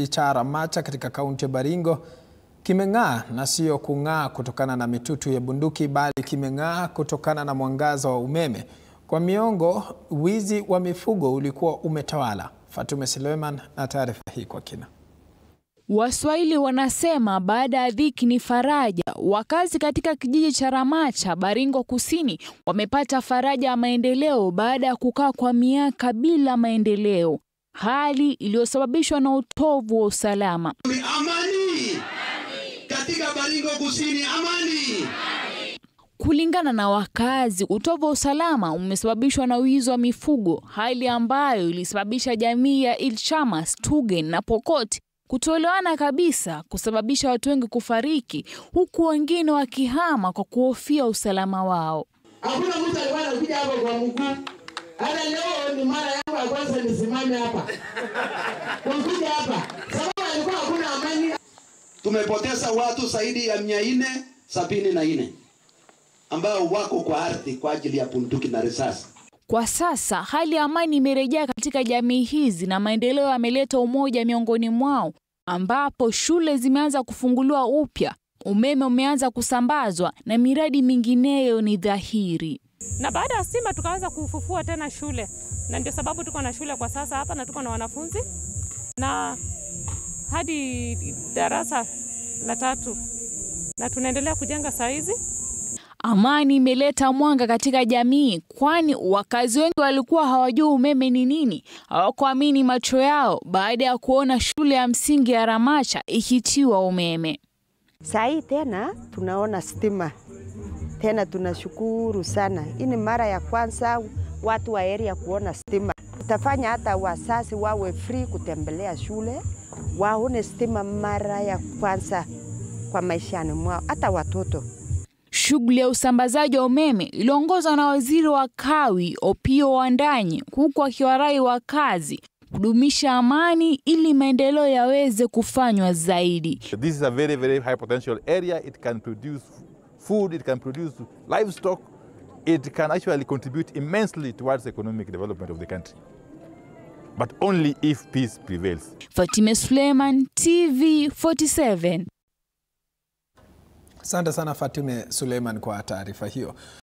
cha Ramacha katika kaunti ya Baringo kimeng'aa na sio kung'aa kutokana na mitutu ya bunduki, bali kimeng'aa kutokana na mwangaza wa umeme. Kwa miongo, wizi wa mifugo ulikuwa umetawala. Fatuma Suleiman na taarifa hii kwa kina. Waswahili wanasema baada ya dhiki ni faraja. Wakazi katika kijiji cha Ramacha, Baringo Kusini, wamepata faraja ya maendeleo baada ya kukaa kwa miaka bila maendeleo, hali iliyosababishwa na utovu wa usalama. Amani katika Baringo Kusini, amani. Kulingana na wakazi, utovu wa usalama umesababishwa na wizi wa mifugo, hali ambayo ilisababisha jamii ya Ilchamas, Tugen na Pokot kutoelewana kabisa, kusababisha watu wengi kufariki, huku wengine wakihama kwa kuhofia usalama wao. Hakuna mtu alikuwa anakuja hapa kwa mguu. Hata leo ni mara yangu ya kwanza nisimame hapa. Kuja hapa sababu alikuwa hakuna amani. Tumepoteza watu zaidi ya 474 ambao wako kwa ardhi kwa ajili ya bunduki na risasi. Kwa sasa hali ya amani imerejea katika jamii hizi na maendeleo yameleta umoja miongoni mwao, ambapo shule zimeanza kufunguliwa upya, umeme umeanza kusambazwa na miradi mingineyo ni dhahiri. Na baada ya stima tukaanza kufufua tena shule, na ndio sababu tuko na shule kwa sasa hapa na tuko na wanafunzi na hadi darasa la 3 na tunaendelea kujenga saa hizi. Amani imeleta mwanga katika jamii, kwani wakazi wengi walikuwa hawajui umeme ni nini. Hawakuamini macho yao baada ya kuona shule ya msingi ya Ramacha ikitiwa umeme. Sai tena tunaona stima. Tena tunashukuru sana. Hii ni mara ya kwanza watu wa area kuona stima. Tutafanya hata wazazi wawe free kutembelea shule, waone stima mara ya kwanza kwa maishani mwao, hata watoto. Shughuli ya usambazaji wa umeme iliongozwa na waziri wa kawi Opiyo Wandayi, huku akiwarai wakazi kudumisha amani ili maendeleo yaweze kufanywa zaidi. This is a very, very high potential area. It can produce food, it can produce livestock, it can actually contribute immensely towards the economic development of the country. But only if peace prevails. Fatuma Suleiman, TV47. Asante sana Fatuma Suleiman kwa taarifa hiyo.